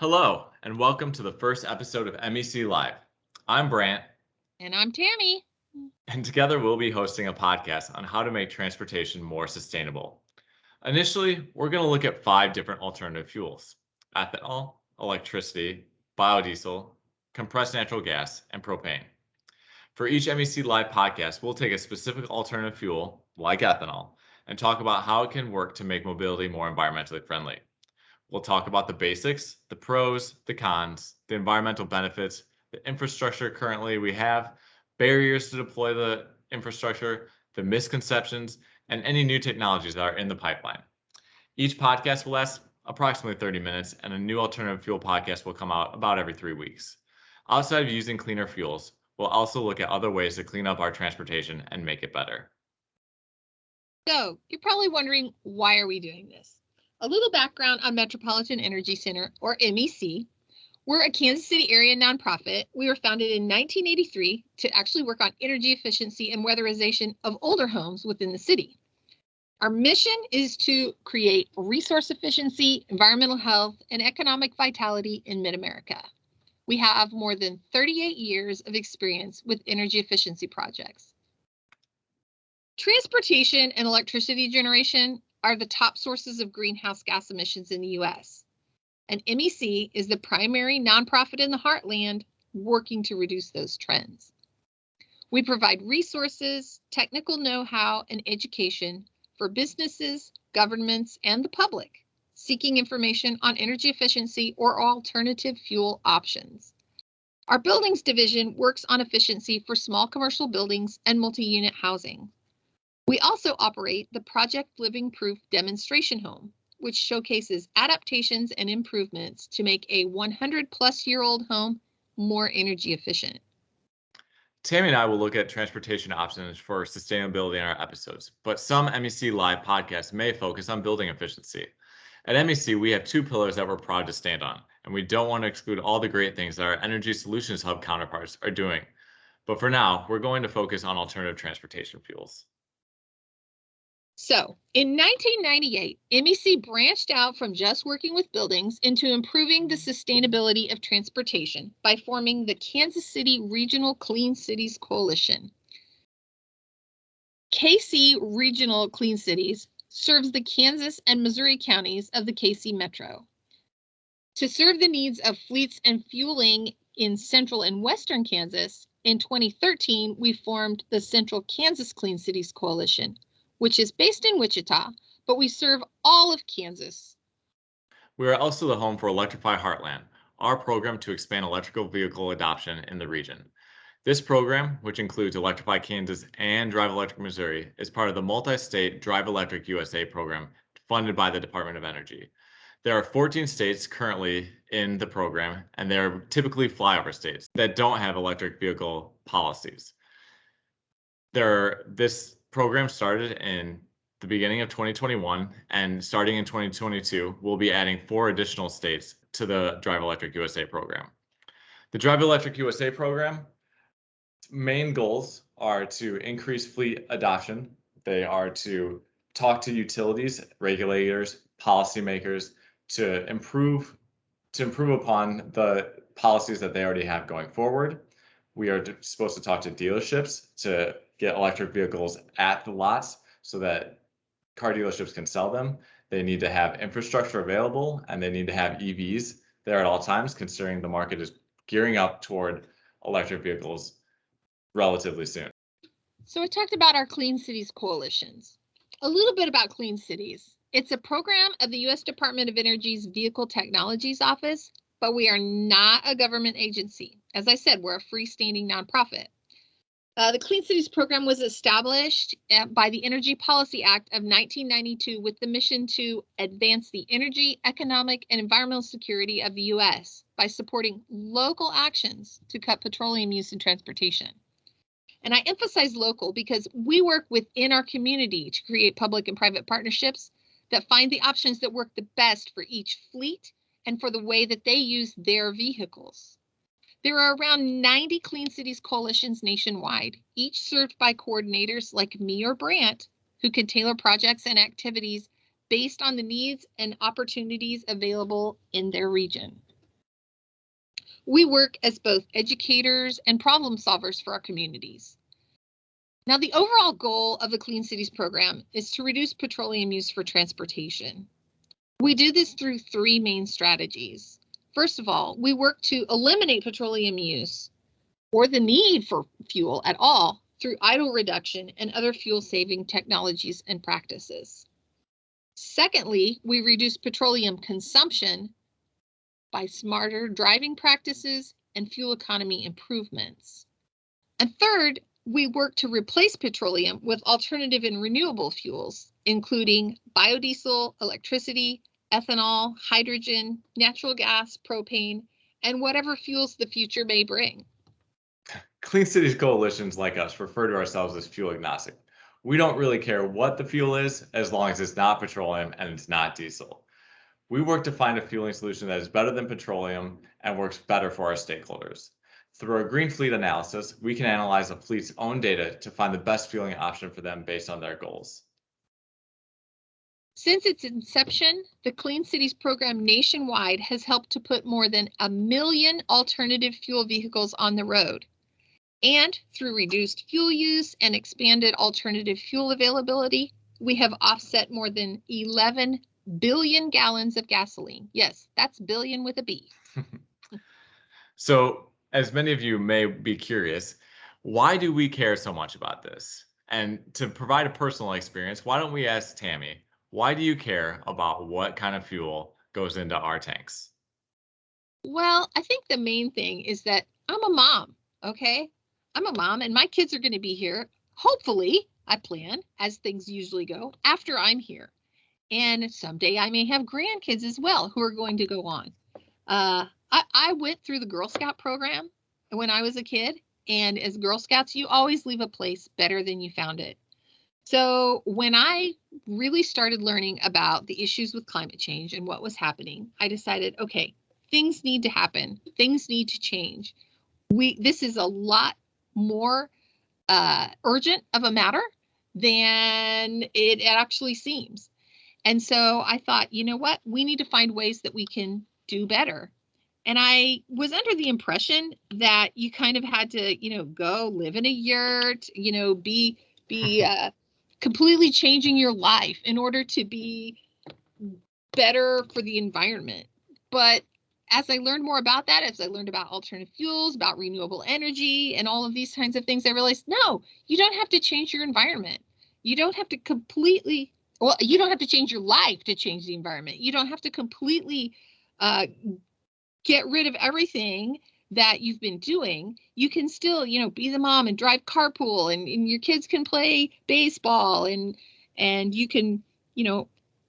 Hello, and welcome to the first episode of MEC Live. I'm Brant, And I'm Tammy. and together we'll be hosting a podcast on how to make transportation more sustainable. Initially, we're going to look at 5 different alternative fuels: ethanol, electricity, biodiesel, compressed natural gas, and propane. For each MEC Live podcast, we'll take a specific alternative fuel, like ethanol, and talk about how it can work to make mobility more environmentally friendly. We'll talk about the basics, the pros, the cons, the environmental benefits, the infrastructure currently we have, barriers to deploy the infrastructure, the misconceptions, and any new technologies that are in the pipeline. Each podcast will last approximately 30 minutes, and a new alternative fuel podcast will come out about every 3 weeks. Outside of using cleaner fuels, we'll also look at other ways to clean up our transportation and make it better. So you're probably wondering, why are we doing this? A little background on Metropolitan Energy Center, or MEC. We're a Kansas City area nonprofit. We were founded in 1983 to actually work on energy efficiency and weatherization of older homes within the city. Our mission is to create resource efficiency, environmental health, and economic vitality in mid-America. We have more than 38 years of experience with energy efficiency projects. Transportation and electricity generation are the top sources of greenhouse gas emissions in the U.S. And MEC is the primary nonprofit in the heartland working to reduce those trends. We provide resources, technical know-how, and education for businesses, governments, and the public seeking information on energy efficiency or alternative fuel options. Our buildings division works on efficiency for small commercial buildings and multi-unit housing. We also operate the Project Living Proof demonstration home, which showcases adaptations and improvements to make a 100-plus-year-old home more energy efficient. Tammy and I will look at transportation options for sustainability in our episodes, but some MEC Live podcasts may focus on building efficiency. At MEC, we have 2 pillars that we're proud to stand on, and we don't want to exclude all the great things that our Energy Solutions Hub counterparts are doing. But for now, we're going to focus on alternative transportation fuels. So, in 1998, MEC branched out from just working with buildings into improving the sustainability of transportation by forming the Kansas City Regional Clean Cities Coalition. KC Regional Clean Cities serves the Kansas and Missouri counties of the KC Metro. To serve the needs of fleets and fueling in central and western Kansas, in 2013, we formed the Central Kansas Clean Cities Coalition, which is based in Wichita, but we serve all of Kansas. We are also the home for Electrify Heartland, our program to expand electrical vehicle adoption in the region. This program, which includes Electrify Kansas and Drive Electric Missouri, is part of the multi-state Drive Electric USA program funded by the Department of Energy. There are 14 states currently in the program, and they're typically flyover states that don't have electric vehicle policies. This program started in the beginning of 2021, and starting in 2022, we'll be adding 4 additional states to the Drive Electric USA program. The Drive Electric USA program main goals are to increase fleet adoption. They are to talk to utilities, regulators, policymakers to improve upon the policies that they already have going forward. We are supposed to talk to dealerships to get electric vehicles at the lots so that car dealerships can sell them. They need to have infrastructure available, and they need to have EVs there at all times, considering the market is gearing up toward electric vehicles relatively soon. So I talked about our Clean Cities coalitions. A little bit about Clean Cities. It's a program of the U.S. Department of Energy's Vehicle Technologies Office, but we are not a government agency. As I said, we're a freestanding nonprofit. The Clean Cities program was established by the Energy Policy Act of 1992 with the mission to advance the energy, economic, and environmental security of the U.S. by supporting local actions to cut petroleum use in transportation. And I emphasize local because we work within our community to create public and private partnerships that find the options that work the best for each fleet and for the way that they use their vehicles. There are around 90 Clean Cities coalitions nationwide, each served by coordinators like me or Brant, who can tailor projects and activities based on the needs and opportunities available in their region. We work as both educators and problem solvers for our communities. Now, the overall goal of the Clean Cities program is to reduce petroleum use for transportation. We do this through three main strategies. First of all, we work to eliminate petroleum use or the need for fuel at all through idle reduction and other fuel-saving technologies and practices. Secondly, we reduce petroleum consumption by smarter driving practices and fuel economy improvements. And third, we work to replace petroleum with alternative and renewable fuels, including biodiesel, electricity, ethanol, hydrogen, natural gas, propane, and whatever fuels the future may bring. Clean Cities coalitions like us refer to ourselves as fuel agnostic. We don't really care what the fuel is as long as it's not petroleum and it's not diesel. We work to find a fueling solution that is better than petroleum and works better for our stakeholders. Through our green fleet analysis, we can analyze a fleet's own data to find the best fueling option for them based on their goals. Since its inception, the Clean Cities program nationwide has helped to put more than 1 million alternative fuel vehicles on the road. And through reduced fuel use and expanded alternative fuel availability, we have offset more than 11 billion gallons of gasoline. Yes, that's billion with a B. So, as many of you may be curious, why do we care so much about this? And to provide a personal experience, why don't we ask Tammy, why do you care about what kind of fuel goes into our tanks? Well, I think the main thing is that I'm a mom, okay? I'm a mom and my kids are going to be here. Hopefully, I plan, as things usually go, after I'm here. And someday I may have grandkids as well who are going to go on. I went through the Girl Scout program when I was a kid. And as Girl Scouts, you always leave a place better than you found it. So when I really started learning about the issues with climate change and what was happening, I decided, okay, things need to happen. Things need to change. This is a lot more urgent of a matter than it actually seems. And so I thought, you know what? We need to find ways that we can do better. And I was under the impression that you kind of had to, go live in a yurt, be completely changing your life in order to be better for the environment. But as I learned more about that, as I learned about alternative fuels, about renewable energy, and all of these kinds of things, I realized, no, you don't have to change your environment. You don't have to you don't have to change your life to change the environment. You don't have to completely get rid of everything that you've been doing. You can still, be the mom and drive carpool, and your kids can play baseball, and you can,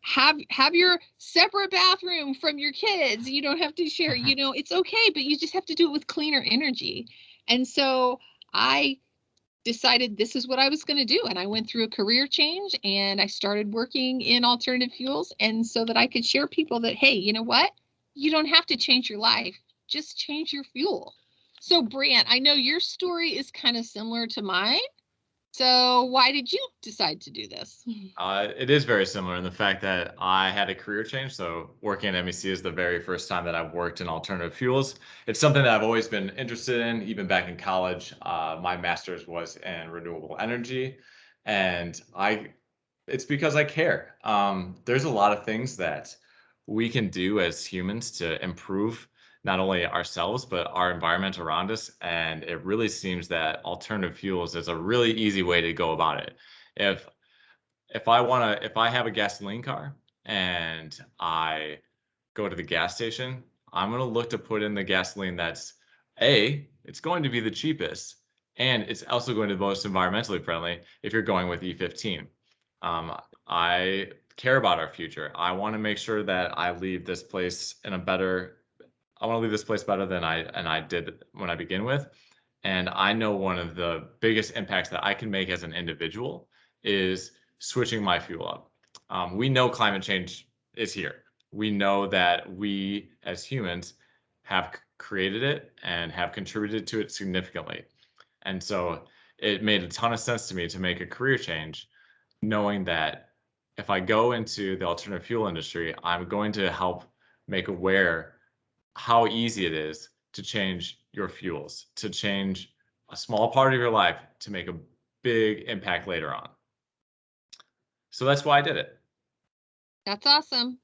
have your separate bathroom from your kids. You don't have to share, it's okay, but you just have to do it with cleaner energy. And so I decided this is what I was going to do. And I went through a career change and I started working in alternative fuels. And so that I could share people that, hey, you know what? You don't have to change your life. Just change your fuel. So Brant, I know your story is kind of similar to mine. So why did you decide to do this? It is very similar in the fact that I had a career change. So working at MEC is the very first time that I've worked in alternative fuels. It's something that I've always been interested in, even back in college. My master's was in renewable energy, and it's because I care. There's a lot of things that we can do as humans to improve not only ourselves, but our environment around us. And it really seems that alternative fuels is a really easy way to go about it. If I have a gasoline car and I go to the gas station, I'm going to look to put in the gasoline that's it's going to be the cheapest, and it's also going to be the most environmentally friendly if you're going with E15. I care about our future. I want to make sure that I leave this place I want to leave this place better than I did when I begin with. And I know one of the biggest impacts that I can make as an individual is switching my fuel up. We know climate change is here. We know that we as humans have created it and have contributed to it significantly. And so it made a ton of sense to me to make a career change, knowing that if I go into the alternative fuel industry, I'm going to help make aware how easy it is to change your fuels, to change a small part of your life to make a big impact later on. So that's why I did it. That's awesome.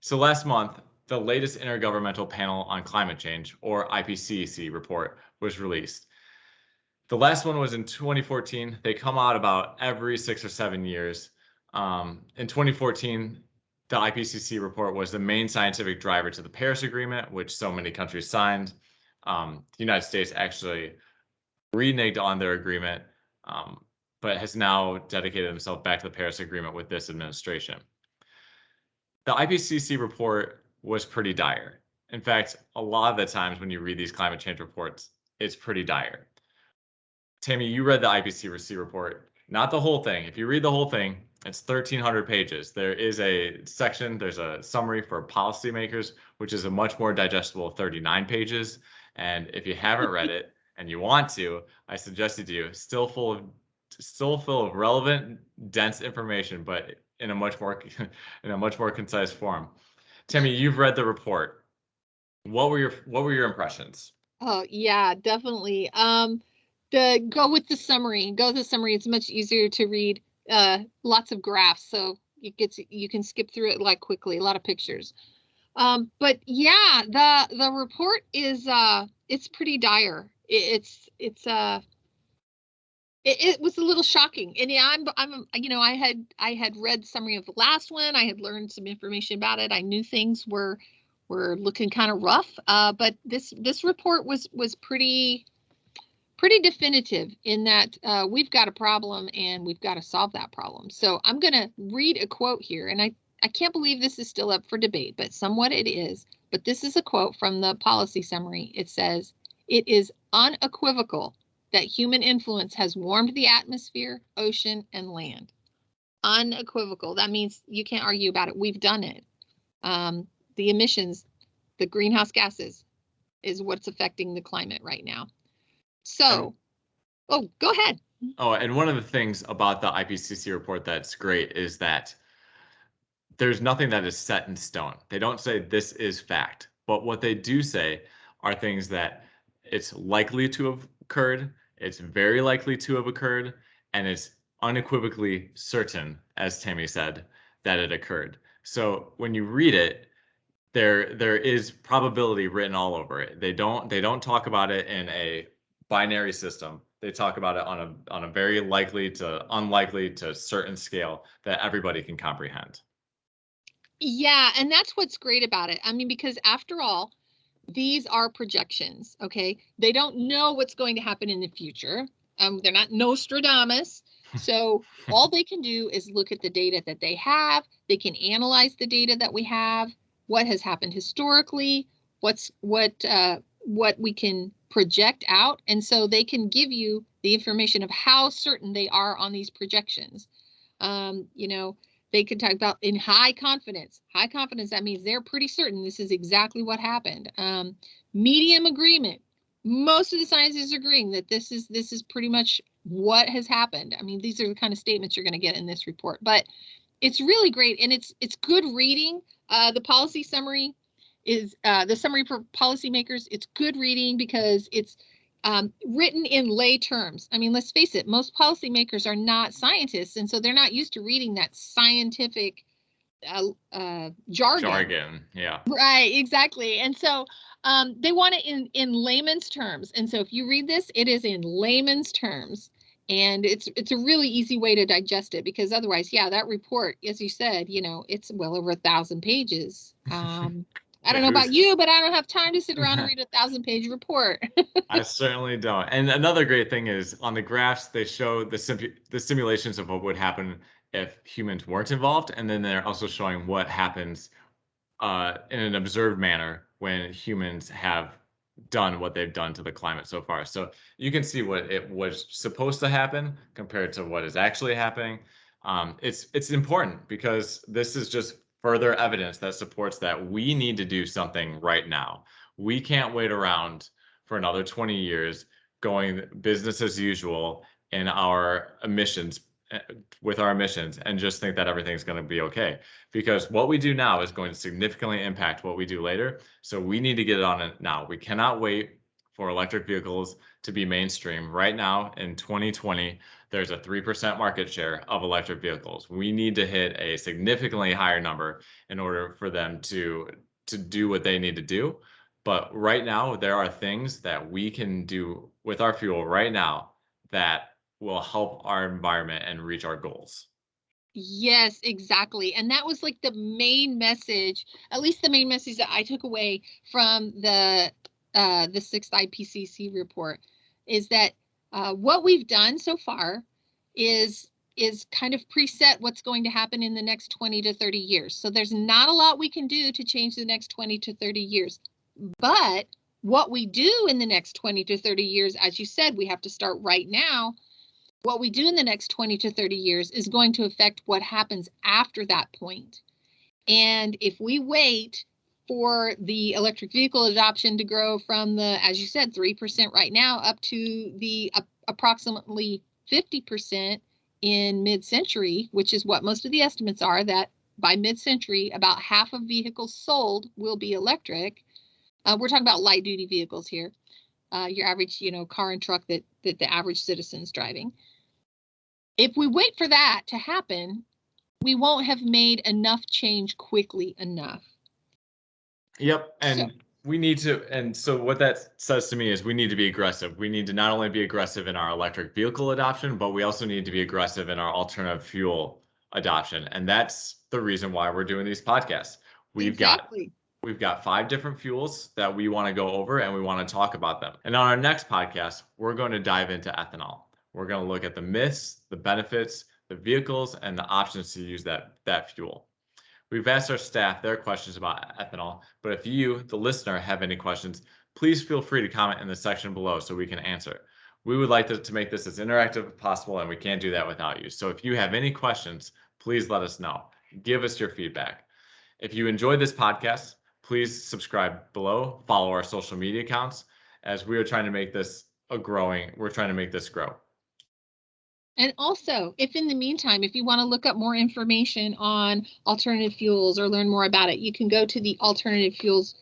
So last month, the latest Intergovernmental Panel on Climate Change, or IPCC report, was released. The last one was in 2014. They come out about every 6 or 7 years. In 2014, the IPCC report was the main scientific driver to the Paris Agreement, which so many countries signed. The United States actually reneged on their agreement, but has now dedicated themselves back to the Paris Agreement with this administration. The IPCC report was pretty dire. In fact, a lot of the times when you read these climate change reports, it's pretty dire. Tammy, you read the IPCC report, not the whole thing. If you read the whole thing, it's 1,300 pages. There is a section, there's a summary for policymakers, which is a much more digestible 39 pages. And if you haven't read it and you want to, I suggest it to you. Still full of relevant, dense information, but in a much more concise form. Tammy, you've read the report. What were your impressions? Oh yeah, definitely. Go with the summary. Go with the summary. It's much easier to read. Lots of graphs, so you can skip through it like quickly. A lot of pictures. But yeah, the report is it's pretty dire. It was a little shocking, and yeah, I'm I had read summary of the last one. I had learned some information about it. I knew things were looking kind of rough, but this report was pretty definitive in that we've got a problem and we've got to solve that problem. So I'm going to read a quote here, and I can't believe this is still up for debate, but somewhat it is. But this is a quote from the policy summary. It says, "It is unequivocal that human influence has warmed the atmosphere, ocean, and land." Unequivocal. That means you can't argue about it. We've done it. The emissions, the greenhouse gases, is what's affecting the climate right now. So, go ahead. Oh, and one of the things about the IPCC report that's great is that there's nothing that is set in stone. They don't say this is fact, but what they do say are things that it's likely to have occurred, it's very likely to have occurred, and it's unequivocally certain, as Tammy said, that it occurred. So when you read it, there is probability written all over it. They don't talk about it in a binary system. They talk about it on a very likely to unlikely to certain scale that everybody can comprehend. Yeah, and that's what's great about it. I mean, because after all, these are projections, okay? They don't know what's going to happen in the future. They're not Nostradamus. So all they can do is look at the data that they have. They can analyze the data that we have, what has happened historically, what we can project out, and so they can give you the information of how certain they are on these projections. They can talk about in high confidence. High confidence, that means they're pretty certain this is exactly what happened. Medium agreement. Most of the scientists are agreeing that this is pretty much what has happened. I mean, these are the kind of statements you're going to get in this report, but it's really great, and it's good reading. The policy summary is the summary for policymakers. It's good reading because it's written in lay terms. I mean, let's face it, most policymakers are not scientists, and so they're not used to reading that scientific jargon. Yeah. Right, exactly. And so they want it in layman's terms. And so if you read this, it is in layman's terms. And it's a really easy way to digest it, because otherwise, yeah, that report, as you said, it's well over 1,000 pages. I don't know about you, but I don't have time to sit around and read a 1,000-page report. I certainly don't. And another great thing is on the graphs, they show the simulations of what would happen if humans weren't involved. And then they're also showing what happens in an observed manner when humans have done what they've done to the climate so far. So you can see what it was supposed to happen compared to what is actually happening. It's important because this is just further evidence that supports that we need to do something right now. We can't wait around for another 20 years going business as usual in our emissions with our emissions and just think that everything's going to be okay, because what we do now is going to significantly impact what we do later. So we need to get it on it now. We cannot wait for electric vehicles to be mainstream. Right now in 2020, there's a 3% market share of electric vehicles. We need to hit a significantly higher number in order for them to do what they need to do. But right now, there are things that we can do with our fuel right now that will help our environment and reach our goals. Yes, exactly. And that was like the main message, at least the main message that I took away from the 6th IPCC report, is that what we've done so far is kind of preset what's going to happen in the next 20 to 30 years. So there's not a lot we can do to change the next 20 to 30 years. But what we do in the next 20 to 30 years, as you said, we have to start right now. What we do in the next 20 to 30 years is going to affect what happens after that point. And if we wait for the electric vehicle adoption to grow from the, as you said, 3% right now up to the approximately 50% in mid-century, which is what most of the estimates are, that by mid-century, about half of vehicles sold will be electric. We're talking about light duty vehicles here. Your average, car and truck that the average citizen's driving. If we wait for that to happen, we won't have made enough change quickly enough. Yep. And we need to, and so what that says to me is we need to be aggressive. We need to not only be aggressive in our electric vehicle adoption, but we also need to be aggressive in our alternative fuel adoption. And that's the reason why we're doing these podcasts. We've got 5 different fuels that we want to go over, and we want to talk about them. And on our next podcast, we're going to dive into ethanol. We're going to look at the myths, the benefits, the vehicles, and the options to use that fuel. We've asked our staff their questions about ethanol, but if you, the listener, have any questions, please feel free to comment in the section below so we can answer. We would like to make this as interactive as possible, and we can't do that without you. So if you have any questions, please let us know. Give us your feedback. If you enjoyed this podcast, please subscribe below, follow our social media accounts, as we are trying to make this we're trying to make this grow. And also, if in the meantime, if you want to look up more information on alternative fuels or learn more about it, you can go to the Alternative Fuels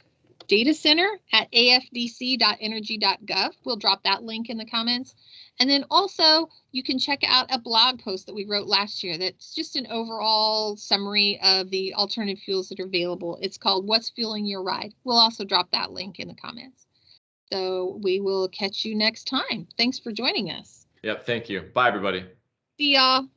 Data Center at afdc.energy.gov. We'll drop that link in the comments. And then also, you can check out a blog post that we wrote last year that's just an overall summary of the alternative fuels that are available. It's called What's Fueling Your Ride? We'll also drop that link in the comments. So we will catch you next time. Thanks for joining us. Yep, thank you. Bye, everybody. See y'all.